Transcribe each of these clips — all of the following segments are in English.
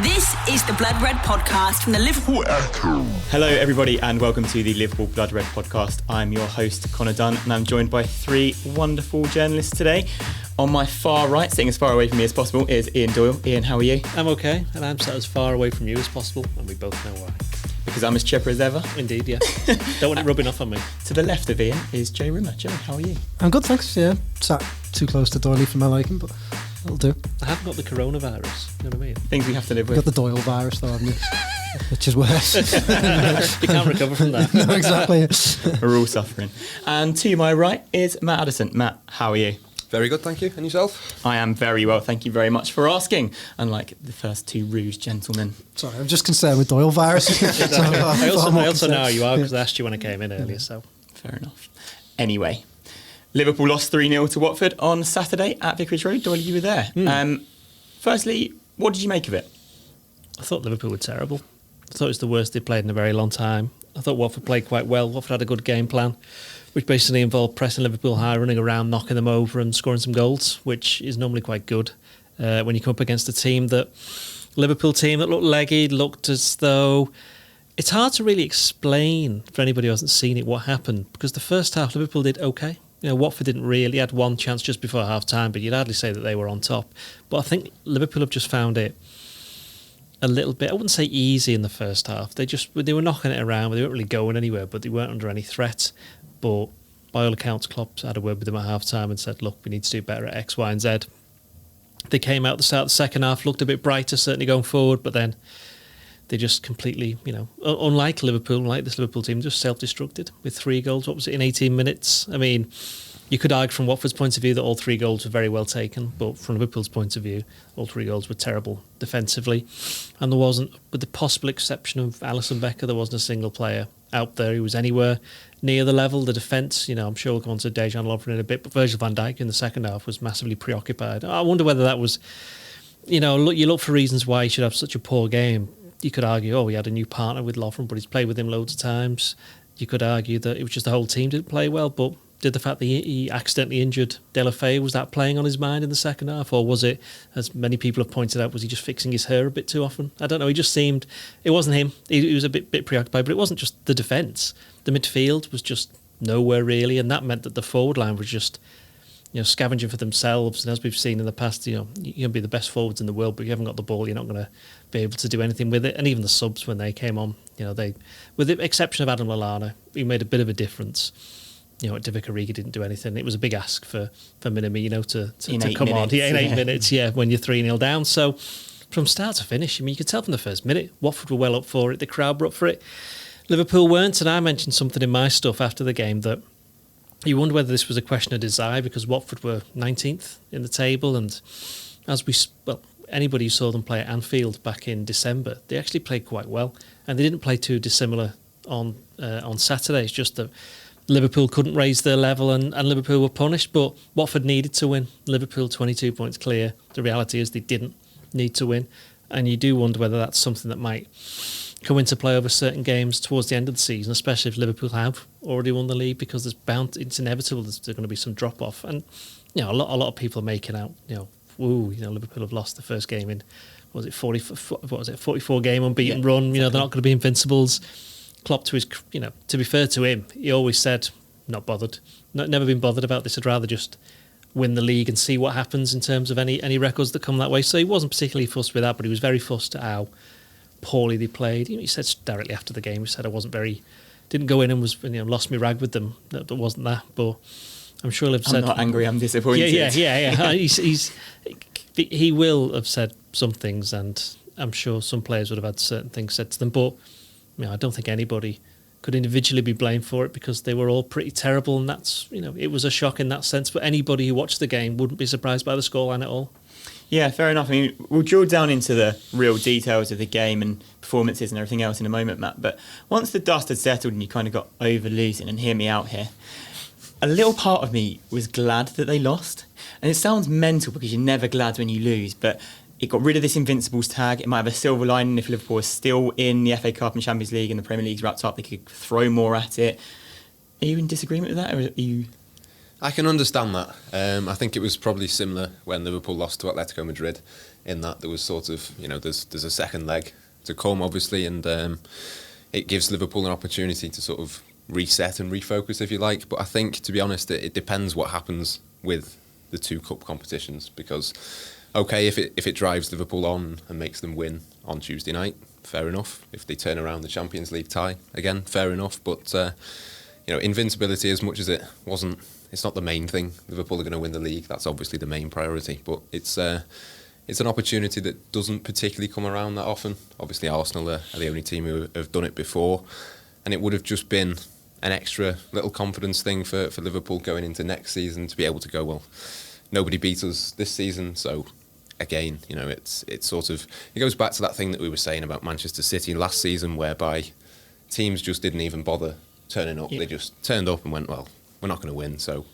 This is the Blood Red podcast from the Liverpool Echo. Hello everybody and welcome to the Liverpool Blood Red podcast. I'm your host Connor Dunn and I'm joined by three wonderful journalists today. On my far right, sitting as far away from me as possible, is Ian Doyle. Ian, how are you? I'm okay, and I'm sat as far away from you as possible, and we both know why. Because I'm as chipper as ever? Indeed, yeah. Don't want it rubbing off on me. To the left of Ian is Joe Rimmer. Joe, how are you? I'm good, thanks. Yeah, sat too close to Doyle for my liking, but that'll do. I haven't got the coronavirus, you know what I mean? Things we have to live You've with. got the Doyle virus though, haven't you? Which is worse. You can't recover from that. No, exactly. We're all suffering. And to my right is Matt Addison. Matt, how are you? Very good, thank you. And yourself? I am very well, thank you very much for asking. Unlike the first two rouge gentlemen. Sorry, I'm just concerned with Doyle virus. I also know how you are because I asked you when I came in earlier, so. Fair enough. Anyway, Liverpool lost 3-0 to Watford on Saturday at Vicarage Road. Doyle, you were there. Firstly, what did you make of it? I thought Liverpool were terrible. I thought it was the worst they played in a very long time. I thought Watford played quite well. Watford had a good game plan, which basically involved pressing Liverpool high, running around, knocking them over and scoring some goals, which is normally quite good when you come up against a Liverpool team that looked leggy, looked as though... It's hard to really explain, for anybody who hasn't seen it, what happened, because the first half, Liverpool did okay. You know, Watford didn't really, had one chance just before half-time, but you'd hardly say that they were on top. But I think Liverpool have just found it a little bit, I wouldn't say easy in the first half. They were knocking it around, but they weren't really going anywhere, but they weren't under any threat. But by all accounts, Klopp had a word with them at half-time and said, look, we need to do better at X, Y and Z. They came out at the start of the second half, looked a bit brighter, certainly going forward, but then they just completely, unlike Liverpool, like this Liverpool team, just self-destructed with 3 goals. What was it, in 18 minutes? I mean, you could argue from Watford's point of view that all 3 goals were very well taken, but from Liverpool's point of view, all 3 goals were terrible defensively. And there wasn't, with the possible exception of Alisson Becker, there wasn't a single player out there who was anywhere near the level. The defence, I'm sure we'll come on to Dejan Lovren in a bit, but Virgil van Dijk in the second half was massively preoccupied. I wonder whether that was, you look for reasons why he should have such a poor game. You could argue, he had a new partner with Lovren, but he's played with him loads of times. You could argue that it was just the whole team didn't play well, but did the fact that he accidentally injured De La Feu, was that playing on his mind in the second half? Or was it, as many people have pointed out, was he just fixing his hair a bit too often? I don't know, he just seemed, it wasn't him. He was a bit preoccupied, but it wasn't just the defence. The midfield was just nowhere really, and that meant that the forward line was just scavenging for themselves. And as we've seen in the past, you can be the best forwards in the world, but if you haven't got the ball, you're not going to be able to do anything with it. And even the subs, when they came on, they, with the exception of Adam Lallana, he made a bit of a difference. At Divock Origi didn't do anything. It was a big ask for Minamino to come on. Yeah, in 8 minutes, when you're 3-0 down. So from start to finish, you could tell from the first minute, Watford were well up for it, the crowd were up for it. Liverpool weren't, and I mentioned something in my stuff after the game that you wonder whether this was a question of desire, because Watford were 19th in the table, and anybody who saw them play at Anfield back in December, they actually played quite well, and they didn't play too dissimilar on Saturday. It's just that Liverpool couldn't raise their level, and Liverpool were punished, but Watford needed to win. Liverpool 22 points clear. The reality is they didn't need to win, and you do wonder whether that's something that might come into play over certain games towards the end of the season, especially if Liverpool have already won the league, because it's inevitable there's going to be some drop off. And a lot of people are making out Liverpool have lost the first game in 44 game unbeaten run. Exactly. They're not going to be invincibles. Klopp, to be fair to him, he always said not bothered, never been bothered about this. I'd rather just win the league and see what happens in terms of any records that come that way. So he wasn't particularly fussed with that, but he was very fussed at how poorly they played. He said directly after the game, he said didn't go in and was lost me rag with them. That wasn't that, but I'm sure he'll have said, I'm not angry, I'm disappointed. Yeah. He will have said some things, and I'm sure some players would have had certain things said to them, but I don't think anybody could individually be blamed for it, because they were all pretty terrible, and that's it was a shock in that sense. But anybody who watched the game wouldn't be surprised by the scoreline at all. Yeah, fair enough. I mean, we'll drill down into the real details of the game and performances and everything else in a moment, Matt. But once the dust had settled and you kind of got over losing, and hear me out here, a little part of me was glad that they lost. And it sounds mental because you're never glad when you lose, but it got rid of this Invincibles tag. It might have a silver lining if Liverpool was still in the FA Cup and Champions League and the Premier League's wrapped up. They could throw more at it. Are you in disagreement with that, or are you... I can understand that. I think it was probably similar when Liverpool lost to Atletico Madrid in that there was sort of, there's a second leg to come, obviously, and it gives Liverpool an opportunity to sort of reset and refocus, if you like. But I think, to be honest, it depends what happens with the two cup competitions, because, okay, if it drives Liverpool on and makes them win on Tuesday night, fair enough. If they turn around the Champions League tie, again, fair enough. But, invincibility, as much as it's not the main thing. Liverpool are going to win the league. That's obviously the main priority. But it's an opportunity that doesn't particularly come around that often. Obviously, Arsenal are the only team who have done it before. And it would have just been an extra little confidence thing for Liverpool going into next season to be able to go, well, nobody beat us this season, so again, it's sort of, it goes back to that thing that we were saying about Manchester City last season, whereby teams just didn't even bother turning up. They just turned up and went, well, we're not going to win, so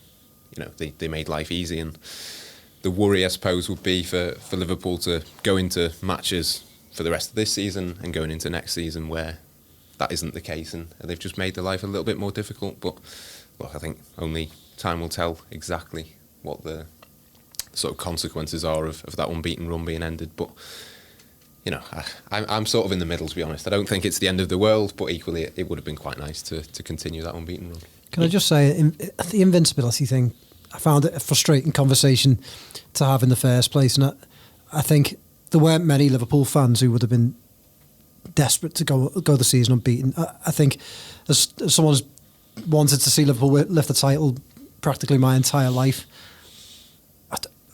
they made life easy. And the worry, I suppose, would be for Liverpool to go into matches for the rest of this season and going into next season where that isn't the case, and they've just made their life a little bit more difficult. But look, I think only time will tell exactly what the sort of consequences are of that unbeaten run being ended. But I'm sort of in the middle, to be honest. I don't think it's the end of the world, but equally it would have been quite nice to continue that unbeaten run. Can I just say, the invincibility thing, I found it a frustrating conversation to have in the first place, and I think there weren't many Liverpool fans who would have been desperate to go the season unbeaten. I think as someone who's wanted to see Liverpool lift the title practically my entire life,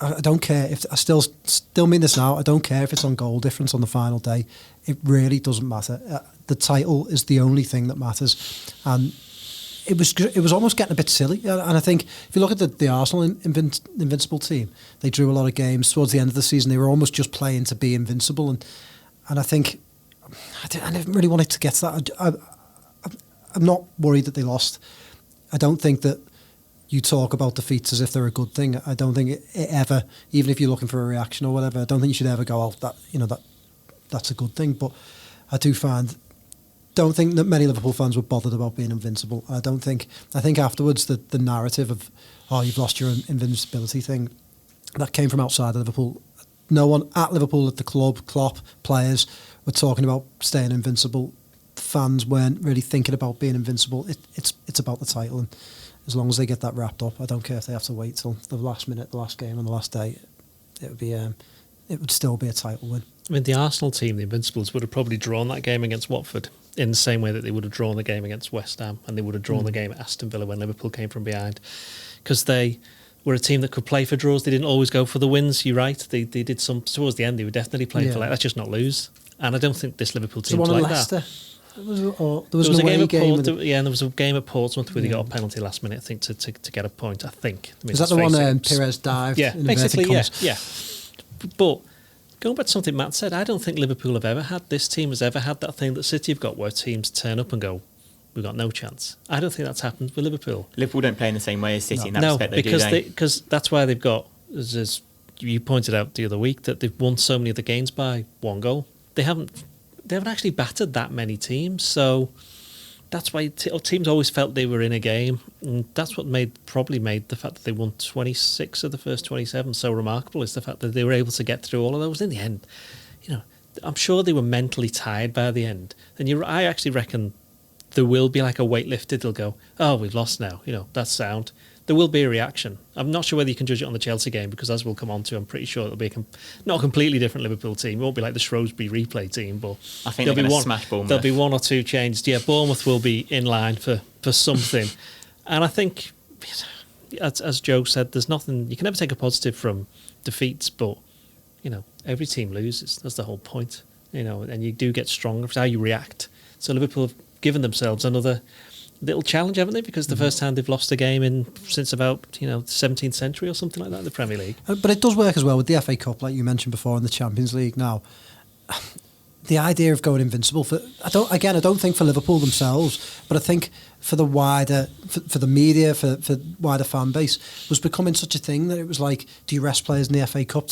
I don't care if I still mean this now. I don't care if it's on goal difference on the final day. It really doesn't matter. The title is the only thing that matters, and it was almost getting a bit silly. And I think if you look at the Arsenal invincible team, they drew a lot of games towards the end of the season. They were almost just playing to be invincible, and I think I didn't really want it to get to that. I'm not worried that they lost. I don't think that you talk about defeats as if they're a good thing. I don't think it ever, even if you're looking for a reaction or whatever, I don't think you should ever go, oh, that's a good thing. But I don't think that many Liverpool fans were bothered about being invincible. I think afterwards the narrative of, oh, you've lost your invincibility thing, that came from outside of Liverpool. No one at Liverpool, at the club, Klopp, players, were talking about staying invincible. The fans weren't really thinking about being invincible. It's about the title, and as long as they get that wrapped up, I don't care if they have to wait till the last minute, the last game on the last day. It would still be a title win. I mean, the Arsenal team, the Invincibles, would have probably drawn that game against Watford in the same way that they would have drawn the game against West Ham, and they would have drawn the game at Aston Villa when Liverpool came from behind, because they were a team that could play for draws. They didn't always go for the wins. You're right. They did some towards the end. They were definitely playing for let's just not lose. And I don't think this Liverpool team was like that. There was a game at Portsmouth. And there was a game at Portsmouth where they got a penalty last minute, I think, to get a point. I think. Is that the one Pires dived? Yeah, basically, yeah. But going back to something Matt said, I don't think Liverpool have ever had, this team has ever had that thing that City have got, where teams turn up and go, we've got no chance. I don't think that's happened with Liverpool. Liverpool don't play in the same way as City in that respect, because that's why they've got, as you pointed out the other week, that they've won so many of the games by one goal. They haven't actually battered that many teams, so that's why teams always felt they were in a game, and that's what probably made the fact that they won 26 of the first 27 so remarkable, is the fact that they were able to get through all of those. In the end, I'm sure they were mentally tired by the end. And I actually reckon there will be like a weight lifted. They'll go, oh, we've lost now. That's sound. There will be a reaction. I'm not sure whether you can judge it on the Chelsea game, because as we'll come on to, I'm pretty sure it'll be not a completely different Liverpool team. It won't be like the Shrewsbury replay team, but I think they're going to smash Bournemouth. There'll be one or two changes. Yeah, Bournemouth will be in line for something. And I think, as Joe said, there's nothing, you can never take a positive from defeats, but every team loses. That's the whole point. And you do get stronger. It's how you react. So Liverpool have given themselves another little challenge, haven't they? Because the first time they've lost a game since about the 17th century or something like that in the Premier League. But it does work as well with the FA Cup, like you mentioned before, in the Champions League now. The idea of going invincible, I don't think for Liverpool themselves, but I think for the wider, for the media, for wider fan base, was becoming such a thing that it was like, do you rest players in the FA Cup?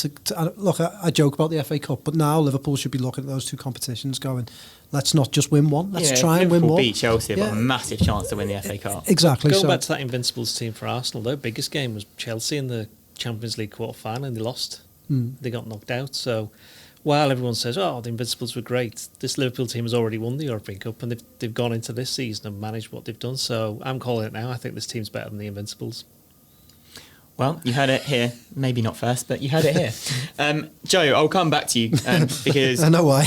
Look, I joke about the FA Cup, but now Liverpool should be looking at those two competitions going, let's not just win one, let's try and win Liverpool one. Beat Chelsea, but a massive chance to win the FA Cup. Exactly. Going back to that Invincibles team for Arsenal, their biggest game was Chelsea in the Champions League quarter-final, and they lost. They got knocked out. So while everyone says, "Oh, the Invincibles were great," this Liverpool team has already won the European Cup, and they've gone into this season and managed what they've done. So I'm calling it now. I think this team's better than the Invincibles. Well, you heard it here. Maybe not first, but you heard it here. Joe, I'll come back to you because I know why.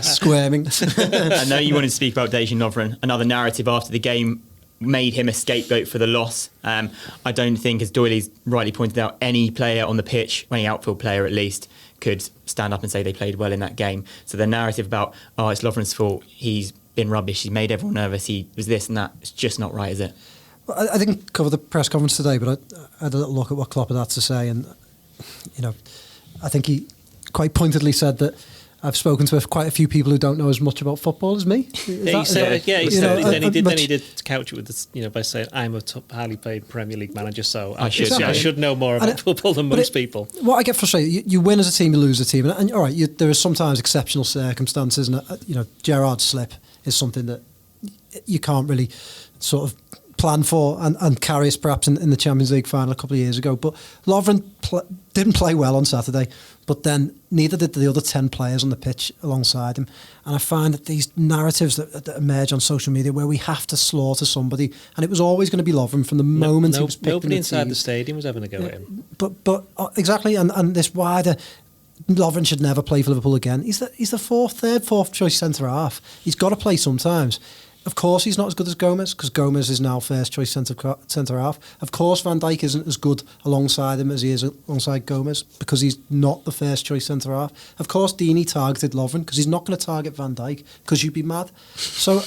Squirming. I know you wanted to speak about Dejan Lovren. Another narrative after the game made him a scapegoat for the loss. I don't think, as Doyley's rightly pointed out, any player on the pitch, any outfield player at least, could stand up and say they played well in that game. So the narrative about, oh, it's Lovren's fault, he's been rubbish, he's made everyone nervous, he was this and that, it's just not right, is it? Well, I didn't cover the press conference today, but I had a little look at what Klopp had to say, and I think he quite pointedly said that I've spoken to quite a few people who don't know as much about football as me. Then he did couch it with this, by saying I'm a highly paid Premier League manager, so I should know more about football than most people. What I get frustrated, you win as a team, you lose as a team, and all right, there are sometimes exceptional circumstances, and Gerrard's slip is something that you can't really sort of plan for and carry us perhaps in the Champions League final a couple of years ago. But Lovren didn't play well on Saturday, but then neither did the other 10 players on the pitch alongside him. And I find that these narratives that emerge on social media where we have to slaughter somebody, and it was always going to be Lovren from the moment he was picked. Nobody inside the stadium was having a go at him. But exactly, and this wider, Lovren should never play for Liverpool again. He's the fourth choice centre half. He's got to play sometimes. Of course, he's not as good as Gomez, because Gomez is now first choice centre half. Of course, Van Dijk isn't as good alongside him as he is alongside Gomez, because he's not the first choice centre half. Of course, Deeney targeted Lovren, because he's not going to target Van Dijk, because you'd be mad. So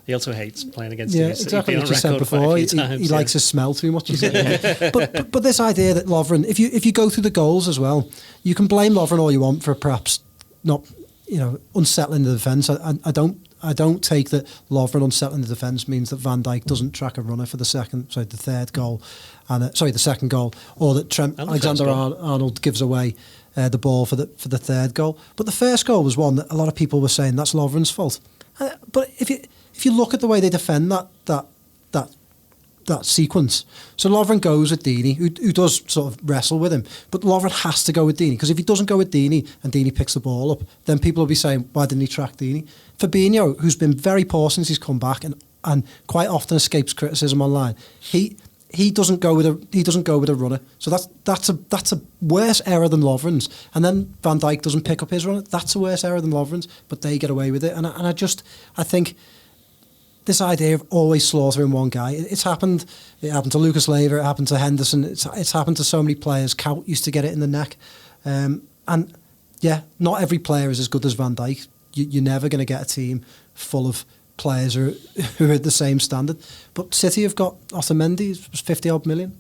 he also hates playing against him. Yeah, exactly what you said before. He likes his smell too much. But this idea that Lovren, if you go through the goals as well, you can blame Lovren all you want for perhaps not unsettling the defence. I don't take that Lovren unsettling the defence means that Van Dijk doesn't track a runner for the third goal, and the second goal, or that Trent Alexander-Arnold gives away the ball for the third goal. But the first goal was one that a lot of people were saying that's Lovren's fault. But if you look at the way they defend that sequence, so Lovren goes with Deeney, who does sort of wrestle with him, but Lovren has to go with Deeney, because if he doesn't go with Deeney and Deeney picks the ball up, then people will be saying, why didn't he track Deeney? Fabinho, who's been very poor since he's come back and quite often escapes criticism online, he doesn't go with a runner, so that's a worse error than Lovren's. And then Van Dijk doesn't pick up his runner, that's a worse error than Lovren's, but they get away with it. And I think this idea of always slaughtering one guy, it's happened. It happened to Lucas Leiva, it happened to Henderson, it's happened to so many players. Kaut used to get it in the neck. And yeah, not every player is as good as Van Dijk. You're never going to get a team full of players who are at the same standard. But City have got Otamendi, 50-odd million.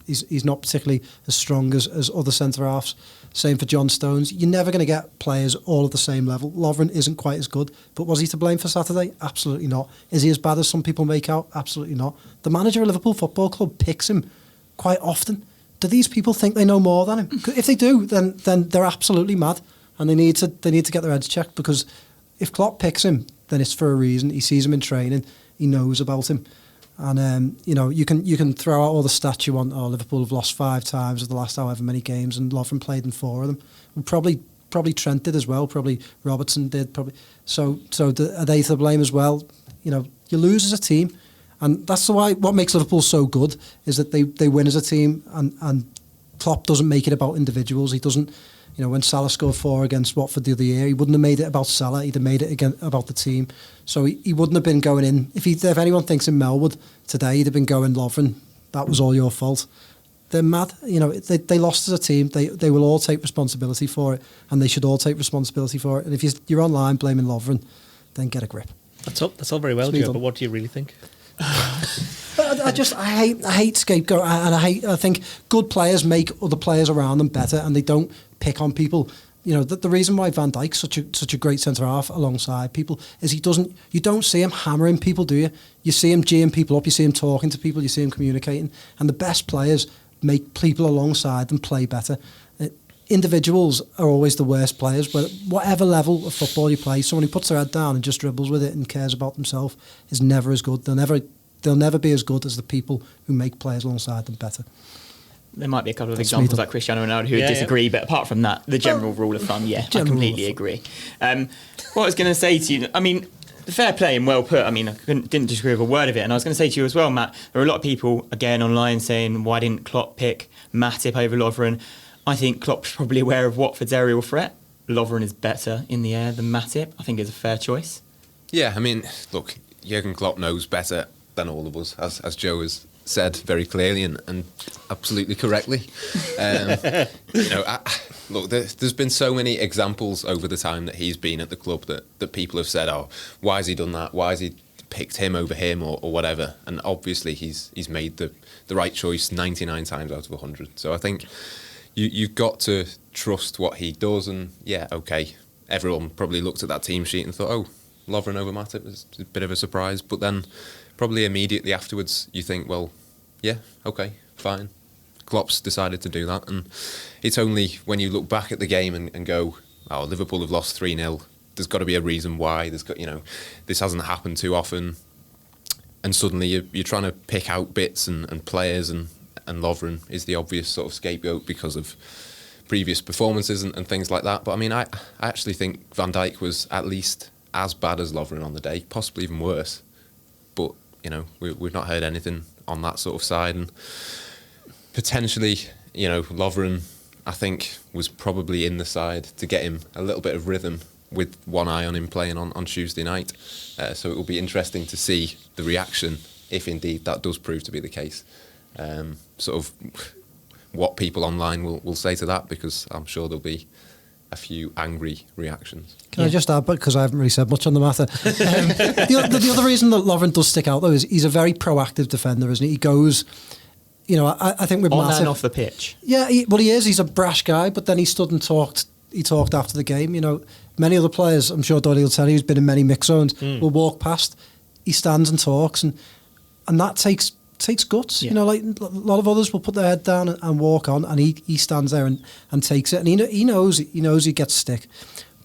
He's not particularly as strong as other centre-halves. Same for John Stones. You're never going to get players all at the same level. Lovren isn't quite as good. But was he to blame for Saturday? Absolutely not. Is he as bad as some people make out? Absolutely not. The manager of Liverpool Football Club picks him quite often. Do these people think they know more than him? If they do, then they're absolutely mad. And they need to get their heads checked, because if Klopp picks him, then it's for a reason. He sees him in training. He knows about him. And you can throw out all the stats you want. Oh, Liverpool have lost 5 times of the last however many games, and Lovren played in 4 of them. And probably Trent did as well. Probably Robertson did. Probably so. Are they to blame as well? You lose as a team, and that's why what makes Liverpool so good is that they win as a team, and Klopp doesn't make it about individuals. He doesn't. When Salah scored 4 against Watford the other year, he wouldn't have made it about Salah. He'd have made it again about the team. So he wouldn't have been going in. If anyone thinks in Melwood today, he'd have been going, Lovren, that was all your fault. They're mad. They lost as a team. They will all take responsibility for it, and they should all take responsibility for it. And if you're online blaming Lovren, then get a grip. That's all very well, Joe, but what do you really think? I hate scapegoat, and I think good players make other players around them better, and they don't pick on people. The reason why Van Dijk's such a great centre half alongside people is you don't see him hammering people, do you? You see him geeing people up, you see him talking to people, you see him communicating, and the best players make people alongside them play better. Individuals are always the worst players, but whatever level of football you play, someone who puts their head down and just dribbles with it and cares about themselves is never as good. They'll never be as good as the people who make players alongside them better. there might be a couple of That's examples me. like Cristiano Ronaldo who would disagree, but apart from that, the general rule of thumb, I completely agree. What I was going to say to you, I mean, fair play and well put. I mean, didn't disagree with a word of it. And I was going to say to you as well, Matt, there are a lot of people, again, online saying, why didn't Klopp pick Matip over Lovren? I think Klopp's probably aware of Watford's aerial threat. Lovren is better in the air than Matip. I think it's a fair choice. Yeah, I mean, look, Jurgen Klopp knows better than all of us, as Joe has said very clearly and absolutely correctly. Look, there's been so many examples over the time that he's been at the club that people have said, oh, why has he done that? Why has he picked him over him or whatever? And obviously he's made the right choice 99 times out of 100. So I think you've got to trust what he does. And yeah, okay, everyone probably looked at that team sheet and thought, oh, Lovren over Matip is a bit of a surprise. But then probably immediately afterwards you think, well, yeah, okay, fine. Klopp's decided to do that, and it's only when you look back at the game and go, oh, Liverpool have lost 3-0, there's got to be a reason why, this hasn't happened too often, and suddenly you're trying to pick out bits and players, and Lovren is the obvious sort of scapegoat because of previous performances and things like that. But I mean, I actually think Van Dijk was at least as bad as Lovren on the day, possibly even worse, but we've not heard anything on that sort of side, and potentially, Lovren, I think, was probably in the side to get him a little bit of rhythm with one eye on him playing on Tuesday night. So it will be interesting to see the reaction, if indeed that does prove to be the case. Sort of what people online will say to that, because I'm sure there'll be a few angry reactions. Can I just add, because I haven't really said much on the matter, the other reason that Lovren does stick out, though, is he's a very proactive defender, isn't he? He goes... I think with on Matip, and off the pitch. Yeah, he is. He's a brash guy, but then he stood and talked. He talked after the game. Many other players, I'm sure Doyle will tell you, who's been in many mix zones, will walk past. He stands and talks, and that takes guts. Yeah. Like a lot of others will put their head down and walk on, and he stands there and takes it. And he knows he gets stick,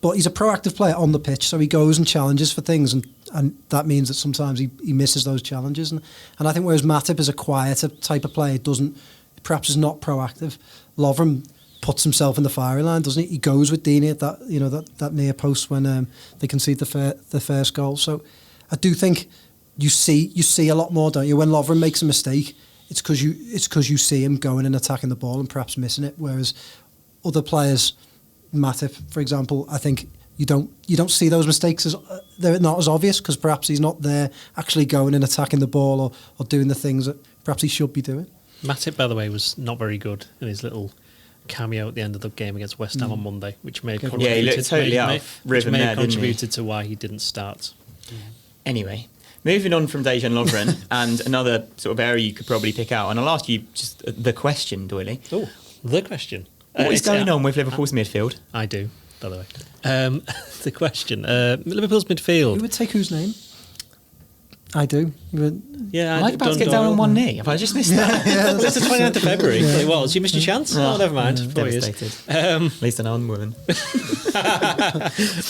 but he's a proactive player on the pitch, so he goes and challenges for things, and that means that sometimes he misses those challenges. And I think whereas Matip is a quieter type of player, perhaps is not proactive. Lovren puts himself in the firing line, doesn't he? He goes with Deeney at that near post when they concede the first goal. So I do think you see a lot more, don't you? When Lovren makes a mistake, it's because you see him going and attacking the ball and perhaps missing it. Whereas other players, Matip, for example, I think you don't see those mistakes as they're not as obvious because perhaps he's not there actually going and attacking the ball or doing the things that perhaps he should be doing. Matip, by the way, was not very good in his little cameo at the end of the game against West Ham on Monday, which may have contributed, he looked totally out of rhythm there, contributed to why he didn't start. Anyway, moving on from Dejan Lovren and another sort of area you could probably pick out, and I'll ask you just the question, Doyley. Oh, the question. What is going on with Liverpool's midfield? I do, by the way. The question. Liverpool's midfield. Who would take whose name? I do. Yeah, I'm about to get down on one knee. Have I just missed that? It's the 29th of February. It was. You missed your chance? Oh, never mind. Devastated. At least I know I'm a woman.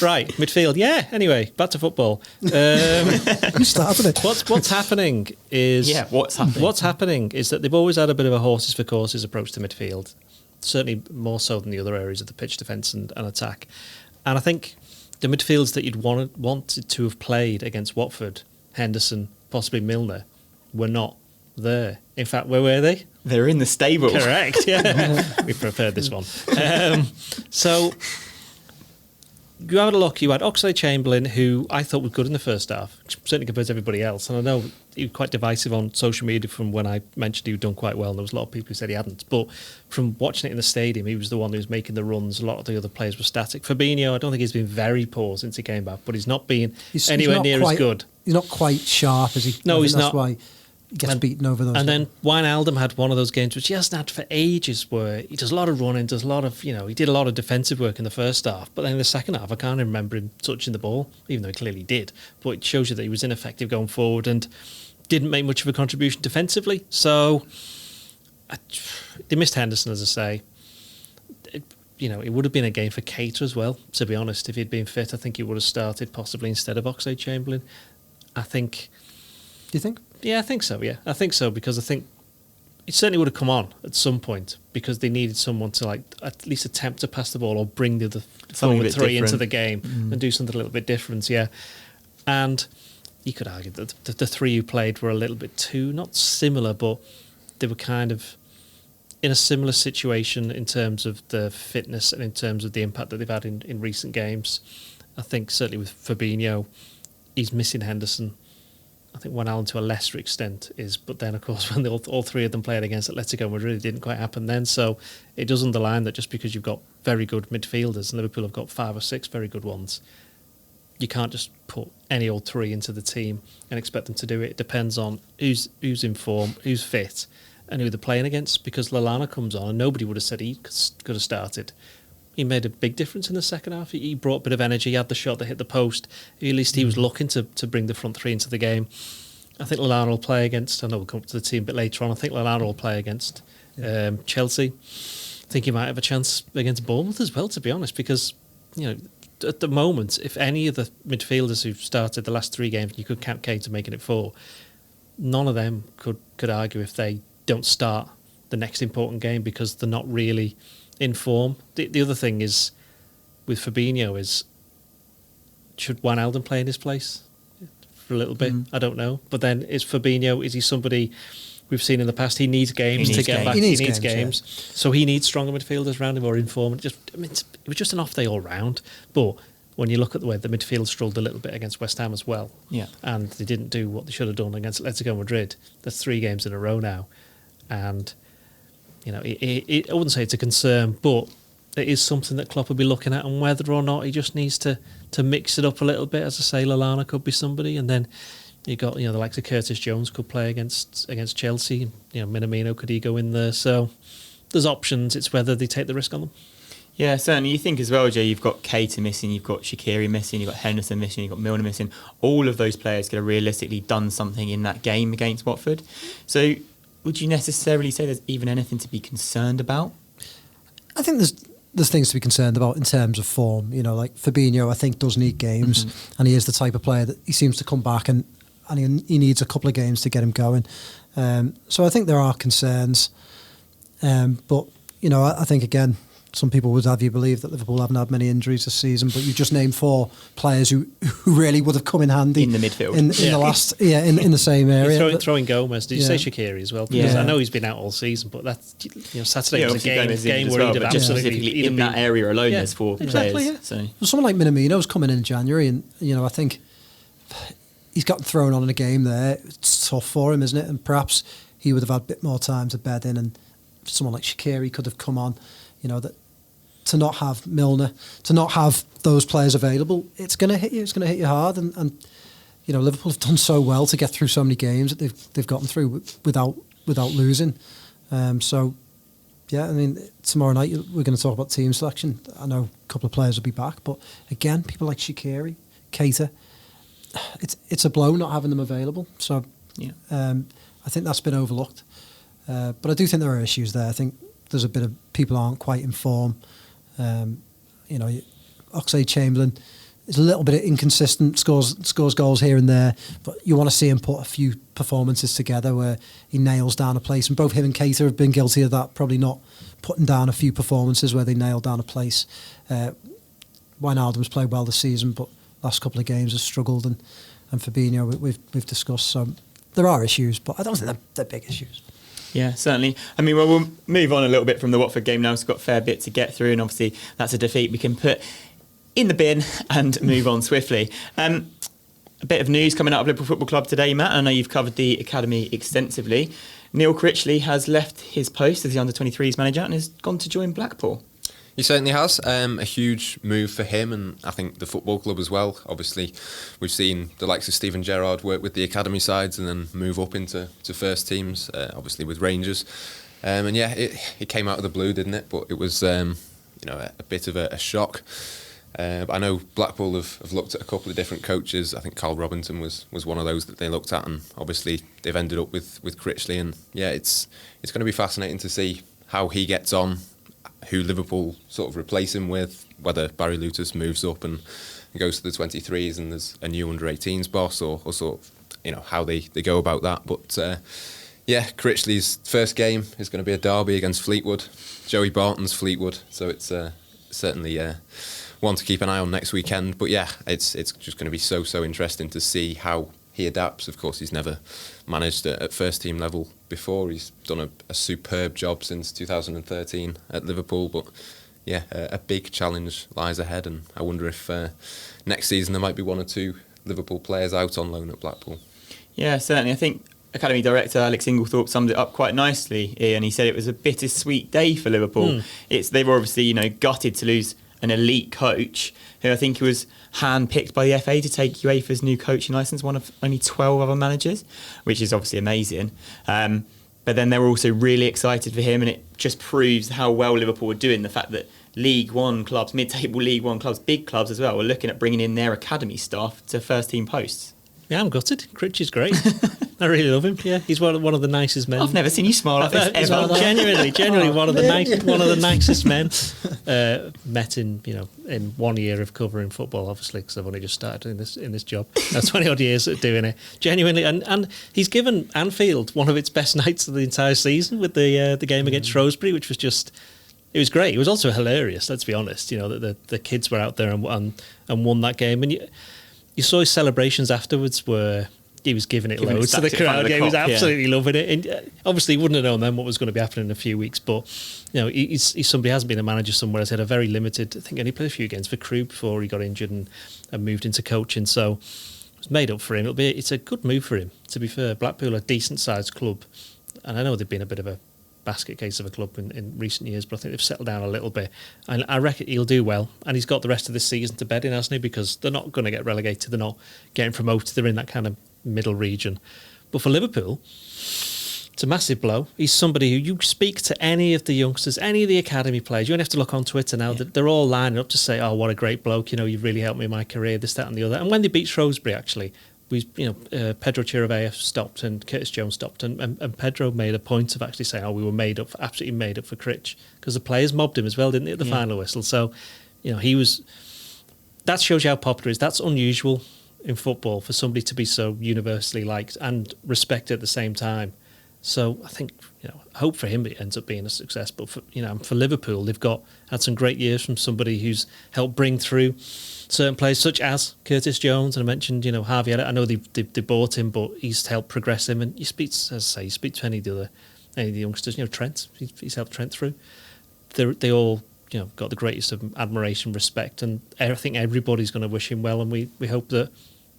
Right, midfield. Yeah, anyway, back to football. Who started it? What's happening is... Yeah, what's happening? What's happening is that they've always had a bit of a horses for courses approach to midfield. Certainly more so than the other areas of the pitch, defence and attack. And I think the midfields that you'd wanted to have played against Watford, Henderson, possibly Milner, were not there. In fact, where were they? They're in the stable. Correct, yeah. We prepared this one. So you had a look. You had Oxlade-Chamberlain, who I thought was good in the first half, certainly compared to everybody else. And I know he was quite divisive on social media from when I mentioned he'd done quite well, and there was a lot of people who said he hadn't. But from watching it in the stadium, he was the one who was making the runs. A lot of the other players were static. Fabinho, I don't think he's been very poor since he came back, but he's not been anywhere near as good. He's not quite sharp, is he? No, he's not. That's why he gets beaten over those. And then Wijnaldum had one of those games which he hasn't had for ages, where he does a lot of running, does a lot of, he did a lot of defensive work in the first half, but then in the second half I can't even remember him touching the ball, even though he clearly did. But it shows you that he was ineffective going forward and didn't make much of a contribution defensively. So they missed Henderson, as I say. It would have been a game for Keita as well, to be honest. If he'd been fit, I think he would have started possibly instead of Oxlade-Chamberlain. I think... Do you think? Yeah, I think so, yeah. I think so, because I think It certainly would have come on at some point because they needed someone to like at least attempt to pass the ball or bring the other forward three into the game and do something a little bit different. Yeah, and you could argue that the three who played were a little bit too not similar, but they were kind of in a similar situation in terms of the fitness and in terms of the impact that they've had in recent games. I think certainly with Fabinho, he's missing Henderson. I think Van Allen to a lesser extent is, but then of course when all three of them played against Atletico Madrid, it didn't quite happen then. So it does underline that just because you've got very good midfielders, and Liverpool have got 5 or 6 very good ones, you can't just put any old three into the team and expect them to do it. It depends on who's in form, who's fit, and who they're playing against. Because Lallana comes on, and nobody would have said he could have started. He made a big difference in the second half. He brought a bit of energy. He had the shot that hit the post. At least he was looking to bring the front three into the game. I think Lallana will play against, I know we'll come up to the team a bit later on, I think Lallana will play against Chelsea. I think he might have a chance against Bournemouth as well, to be honest, because, you know, at the moment, if any of the midfielders who've started the last 3 games, you could count Kane to making it 4, none of them could argue if they don't start the next important game because they're not really in form. The other thing is with Fabinho is, should Wijnaldum play in his place for a little bit? I don't know. But then is Fabinho, is he somebody we've seen in the past? He needs games to get back. He needs games. Yeah. So he needs stronger midfielders around him or in form. It was just an off day all round. But when you look at the way the midfield struggled a little bit against West Ham as well, and they didn't do what they should have done against Atletico Madrid. That's 3 games in a row now, and you know, I wouldn't say it's a concern, but it is something that Klopp will be looking at, and whether or not he just needs to mix it up a little bit. As I say, Lallana could be somebody, and then you got, you know, the likes of Curtis Jones could play against Chelsea. You know, Minamino, could he go in there? So there's options. It's whether they take the risk on them. Yeah, certainly. You think as well, Jay, you've got Keita missing, you've got Shaqiri missing, you've got Henderson missing, you've got Milner missing. All of those players could have realistically done something in that game against Watford. So would you necessarily say there's even anything to be concerned about? I think there's things to be concerned about in terms of form. You know, like Fabinho, I think, does need games, and he is the type of player that he seems to come back and he needs a couple of games to get him going. So I think there are concerns. But, you know, I think, again, some people would have you believe that Liverpool haven't had many injuries this season, but you just named 4 players who really would have come in handy in the midfield, in the last in the same area. Throwing Gomez. Did you say Shaqiri as well? Because I know he's been out all season, but that's, you know, Saturday was a game where he'd have absolutely in that area alone. There's 4 players. Yeah. So someone like Minamino's coming in January, and you know, I think he's gotten thrown on in a game there. It's tough for him, isn't it? And perhaps he would have had a bit more time to bed in, and someone like Shaqiri could have come on. You know, that to not have Milner, to not have those players available, it's going to hit you. It's going to hit you hard. And you know, Liverpool have done so well to get through so many games that they've gotten through without losing. So yeah, I mean, tomorrow night we're going to talk about team selection. I know a couple of players will be back, but again, people like Shaqiri, Keita, it's a blow not having them available. So yeah, I think that's been overlooked. But I do think there are issues there. I think there's a bit of people aren't quite in form. You know, Oxlade-Chamberlain is a little bit inconsistent, scores goals here and there, but you want to see him put a few performances together where he nails down a place. And both him and Keita have been guilty of that, probably not putting down a few performances where they nail down a place. Wijnaldum's played well this season, but last couple of games has struggled, and Fabinho we've discussed. So there are issues, but I don't think they're big issues. Yeah, certainly. I mean, well, we'll move on a little bit from the Watford game now. We've got a fair bit to get through, and obviously that's a defeat we can put in the bin and move on swiftly. A bit of news coming out of Liverpool Football Club today, Matt. I know you've covered the academy extensively. Neil Critchley has left his post as the under-23s manager and has gone to join Blackpool. He certainly has. A huge move for him, and I think the football club as well. Obviously, we've seen the likes of Steven Gerrard work with the academy sides and then move up into first teams, obviously with Rangers. And yeah, it came out of the blue, didn't it? But it was you know, a bit of a shock. But I know Blackpool have looked at a couple of different coaches. I think Carl Robinson was one of those that they looked at, and obviously they've ended up with Critchley. And yeah, it's going to be fascinating to see how he gets on, who Liverpool sort of replace him with, whether Barry Lutus moves up and goes to the 23s and there's a new under-18s boss, or sort of, you know, how they go about that. But Yeah, Critchley's first game is going to be a derby against Fleetwood. Joey Barton's Fleetwood, so it's certainly one to keep an eye on next weekend. But yeah, it's just going to be so interesting to see how he adapts. Of course, he's never managed at first team level before. He's done a superb job since 2013 at Liverpool, but yeah, a big challenge lies ahead, and I wonder if next season there might be 1 or 2 Liverpool players out on loan at Blackpool. Yeah, certainly. I think Academy Director Alex Inglethorpe summed it up quite nicely, and he said it was a bittersweet day for Liverpool. They were obviously, gutted to lose an elite coach who I think was hand-picked by the FA to take UEFA's new coaching licence, one of only 12 other managers, which is obviously amazing. But then they were also really excited for him, and it just proves how well Liverpool were doing. The fact that League One clubs, mid-table League One clubs, big clubs as well, were looking at bringing in their academy staff to first-team posts. Yeah, I'm gutted. Critch is great. I really love him. Yeah, he's one of the nicest men. I've never seen you smile like this ever. Genuinely one of the nicest men. Met in 1 year of covering football, obviously, because I've only just started in this job. 20 odd years at doing it. Genuinely, and he's given Anfield one of its best nights of the entire season with the game against Shrewsbury, which was just. It was great. It was also hilarious. Let's be honest. That the kids were out there and won that game, and you saw his celebrations afterwards where he was giving it loads to the crowd. He was absolutely loving it. And obviously, he wouldn't have known then what was going to be happening in a few weeks. But he's somebody who has been a manager somewhere. Has had a very limited. I think he only played a few games for Crewe before he got injured and moved into coaching. So it was made up for him. It's a good move for him. To be fair, Blackpool are a decent sized club, and I know they've been a bit of a basket case of a club in recent years, but I think they've settled down a little bit, and I reckon he'll do well, and he's got the rest of this season to bed in, hasn't he, because they're not going to get relegated, they're not getting promoted, they're in that kind of middle region. But for Liverpool, it's a massive blow. He's somebody who you speak to any of the youngsters, any of the academy players, you only have to look on Twitter now, that they're all lining up to say, oh, what a great bloke, you've really helped me in my career, this, that and the other. And when they beat Shrewsbury, actually, Pedro Chirivella stopped and Curtis Jones stopped, and Pedro made a point of actually saying, we were absolutely made up for Critch, because the players mobbed him as well, didn't they, at the final whistle. So, he was. That shows you how popular he is. That's unusual in football for somebody to be so universally liked and respected at the same time. So I think, hope for him it ends up being a success. But for Liverpool, they've had some great years from somebody who's helped bring through certain players such as Curtis Jones, and I mentioned Harvey Elliot. I know they bought him, but he's helped progress him. And you speak to any of the youngsters. Trent, he's helped Trent through. They all got the greatest of admiration, respect, and I think everybody's going to wish him well. And we hope that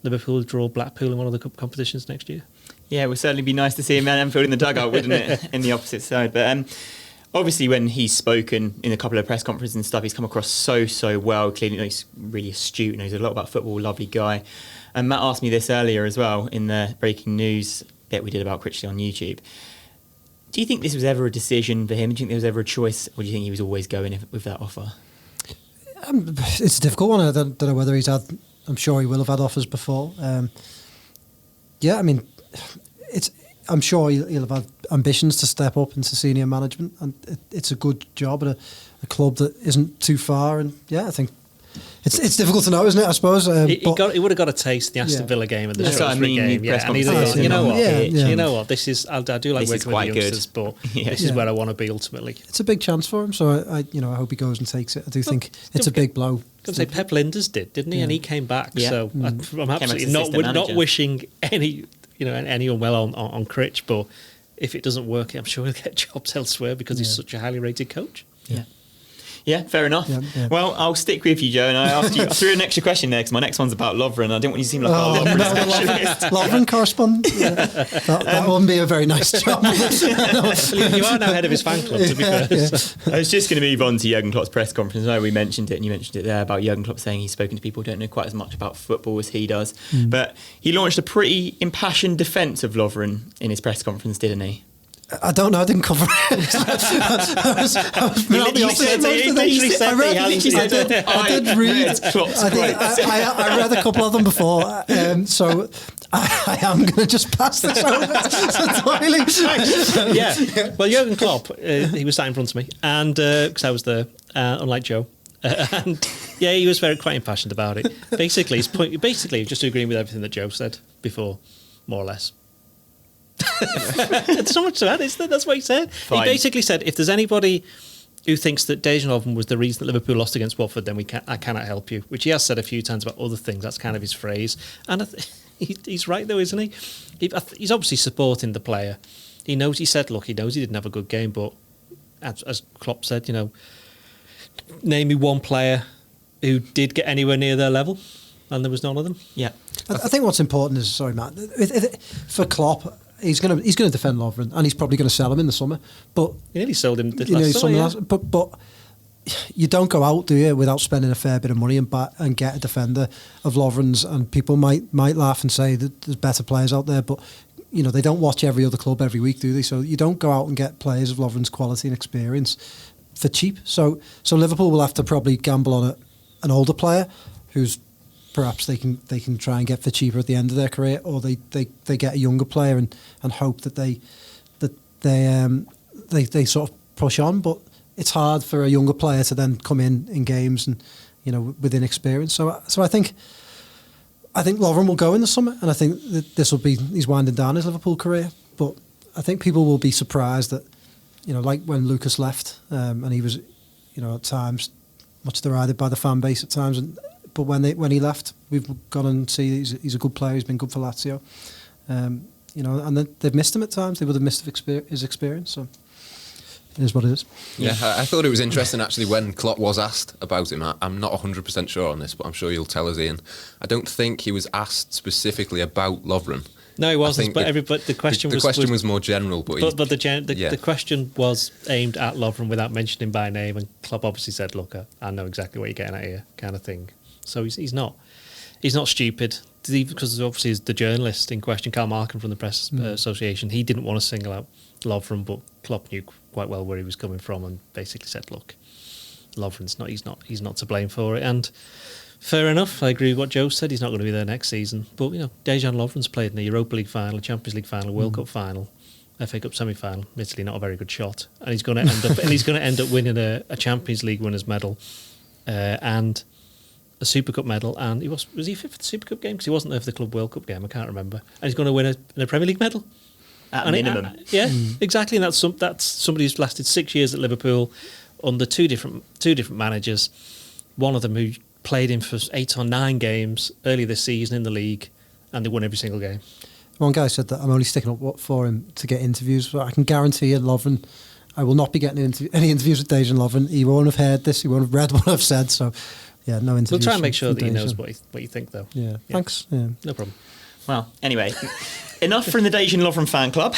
Liverpool will draw Blackpool in one of the cup competitions next year. Yeah, it would certainly be nice to see him at Anfield in the dugout, wouldn't it, in the opposite side. But obviously, when he's spoken in a couple of press conferences and stuff, he's come across so well. Clearly, he's really astute, knows a lot about football, lovely guy. And Matt asked me this earlier as well in the breaking news bit we did about Critchley on YouTube. Do you think this was ever a decision for him? Do you think there was ever a choice, or do you think he was always going with that offer? It's a difficult one. I don't know whether he's had. I'm sure he will have had offers before. I'm sure he'll have had ambitions to step up into senior management, and it's a good job at a club that isn't too far. And yeah, I think it's difficult to know, isn't it? I suppose he would have got a taste in the Aston Villa game and the Shrewsbury game. Yeah, and he thought, you know what, this is. I do like working with the youngsters, but this is where I want to be ultimately. It's a big chance for him, so I hope he goes and takes it. I do think it's a big blow. I was going to say Pep Linders didn't he? Yeah. And he came back. Yeah. So I'm absolutely not wishing anyone well on Critch, but if it doesn't work, I'm sure he'll get jobs elsewhere because he's such a highly rated coach. Yeah, fair enough. Yeah. Well, I'll stick with you, Joe, and I threw an extra question there because my next one's about Lovren. I didn't want you to seem like Lovren correspondent. Yeah. That wouldn't be a very nice job. You are now head of his fan club, to be fair. I was just going to move on to Jurgen Klopp's press conference. I know we mentioned it, and you mentioned it there about Jurgen Klopp saying he's spoken to people who don't know quite as much about football as he does. But he launched a pretty impassioned defence of Lovren in his press conference, didn't he? I don't know. I didn't cover it. I did read. I read a couple of them before, so I am going to just pass this over to Yeah. Well, Jurgen Klopp, he was sat in front of me, and because I was there, unlike Joe. And yeah, he was quite impassioned about it. Basically, just agreeing with everything that Joe said before, more or less. There's so much to add, isn't there? That's what he said. Fine. He basically said, if there's anybody who thinks that Dejan Lovren was the reason that Liverpool lost against Watford, then I cannot help you, which he has said a few times about other things. That's kind of his phrase. And he's right, though, isn't he? He's obviously supporting the player. He knows he didn't have a good game, but as Klopp said, name me one player who did get anywhere near their level, and there was none of them. Yeah. I think what's important is, sorry, Matt, for Klopp, he's going to defend Lovren, and he's probably going to sell him in the summer. But He nearly sold him last summer. But you don't go out, do you, without spending a fair bit of money and get a defender of Lovren's, and people might laugh and say that there's better players out there, but they don't watch every other club every week, do they? So you don't go out and get players of Lovren's quality and experience for cheap. So Liverpool will have to probably gamble on an older player who's perhaps they can try and get for cheaper at the end of their career, or they get a younger player and hope that they sort of push on. But it's hard for a younger player to then come in games and with inexperience. So I think Lovren will go in the summer, and I think that this will be he's winding down his Liverpool career. But I think people will be surprised that like when Lucas left, and he was at times much derided by the fan base at times, but when he left, we've gone and see he's a good player. He's been good for Lazio, and they've missed him at times. They would have missed his experience. So it is what it is. Yeah, I thought it was interesting actually when Klopp was asked about him. I'm not 100% sure on this, but I'm sure you'll tell us, Ian. I don't think he was asked specifically about Lovren. No, he wasn't. But the question was more general. But the question was aimed at Lovren without mentioning him by name, and Klopp obviously said, "Look, I know exactly what you're getting at here," kind of thing. So he's not stupid, because obviously the journalist in question, Carl Markham from the Press Association, he didn't want to single out Lovren, but Klopp knew quite well where he was coming from and basically said, "Look, Lovren's he's not to blame for it." And fair enough, I agree with what Joe said. He's not going to be there next season. But Dejan Lovren's played in the Europa League final, a Champions League final, a World Cup final, FA Cup semi-final. Admittedly, not a very good shot, and he's going to end up winning a Champions League winners' medal and a Super Cup medal. And was he fit for the Super Cup game? Because he wasn't there for the Club World Cup game. I can't remember. And he's going to win a Premier League medal. At minimum. Exactly. And that's somebody who's lasted 6 years at Liverpool under two different managers. One of them who played him for 8 or 9 games early this season in the league, and they won every single game. One guy said that I'm only sticking up for him to get interviews, but I can guarantee you, Lovren, I will not be getting any interviews with Dejan Lovren. He won't have heard this. He won't have read what I've said. So, yeah, no interviews. We'll try and make sure that he knows what you think, though. Yeah. Thanks. Yeah. No problem. Well, anyway, enough from the Dejan Lovren fan club,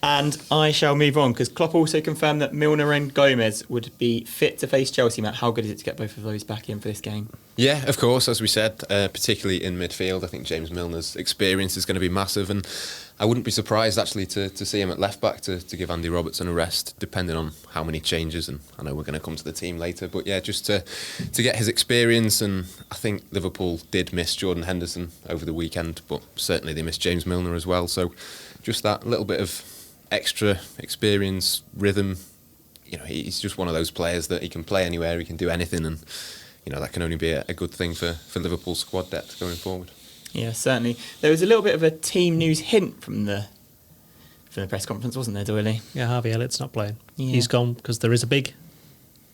and I shall move on, because Klopp also confirmed that Milner and Gomez would be fit to face Chelsea. Matt, how good is it to get both of those back in for this game? Yeah, of course, as we said, particularly in midfield, I think James Milner's experience is going to be massive, and I wouldn't be surprised actually to see him at left back to give Andy Robertson a rest, depending on how many changes, and I know we're going to come to the team later, but yeah, just to get his experience. And I think Liverpool did miss Jordan Henderson over the weekend, but certainly they missed James Milner as well, so just that little bit of extra experience, rhythm. He's just one of those players that he can play anywhere, he can do anything, and that can only be a good thing for Liverpool's squad depth going forward. Yeah, certainly. There was a little bit of a team news hint from the press conference, wasn't there, Doyle? Yeah, Harvey Elliott's not playing. Yeah. He's gone because there is a big...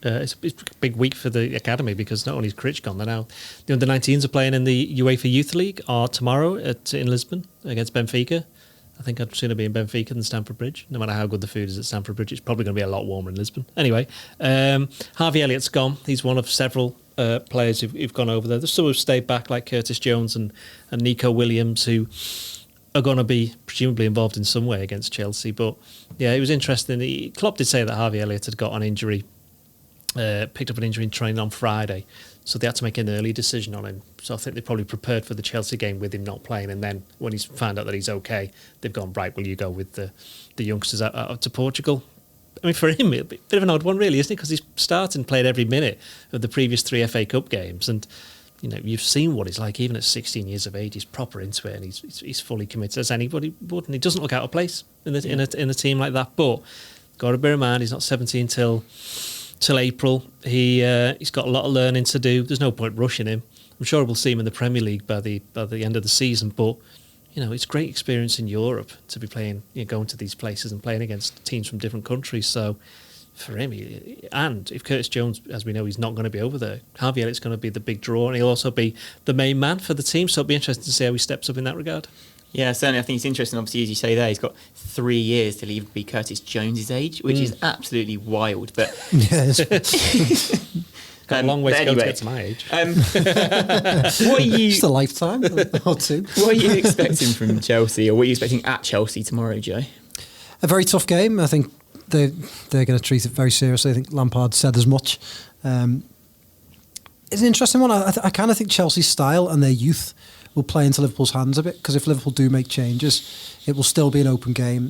it's a big week for the academy, because not only is Critch gone, they're now... The under-19s are playing in the UEFA Youth League tomorrow in Lisbon against Benfica. I think I'd sooner be in Benfica than Stamford Bridge. No matter how good the food is at Stamford Bridge, it's probably going to be a lot warmer in Lisbon. Anyway, Harvey Elliott's gone. He's one of several players who've gone over there. There's some who've stayed back, like Curtis Jones and Nikko Williams, who are going to be presumably involved in some way against Chelsea. But yeah, it was interesting. Klopp did say that Harvey Elliot had got an injury, picked up an injury in training on Friday, so they had to make an early decision on him. So I think they probably prepared for the Chelsea game with him not playing, and then when he's found out that he's okay, they've gone, right, will you go with the youngsters out to Portugal? I mean, for him, a bit of an odd one, really, isn't it? Because he's started and played every minute of the previous 3 FA Cup games, and you've seen what he's like. Even at 16 years of age, he's proper into it, and he's fully committed as anybody would, and he doesn't look out of place in a team like that. But got to bear in mind, he's not 17 till April. He's got a lot of learning to do. There's no point rushing him. I'm sure we'll see him in the Premier League by the end of the season, but it's great experience in Europe to be playing, going to these places and playing against teams from different countries. So for him, and if Curtis Jones, as we know, he's not going to be over there, Harvey Elliott's going to be the big draw, and he'll also be the main man for the team. So it'll be interesting to see how he steps up in that regard. Yeah, certainly. I think it's interesting. Obviously, as you say there, he's got 3 years till he would be Curtis Jones's age, which is absolutely wild. But got a long way to go to get to my age. What are you? Just a lifetime or two. What are you expecting from Chelsea, or what are you expecting at Chelsea tomorrow, Joe? A very tough game. I think they're going to treat it very seriously. I think Lampard said as much. It's an interesting one. I kind of think Chelsea's style and their youth will play into Liverpool's hands a bit, because if Liverpool do make changes, it will still be an open game.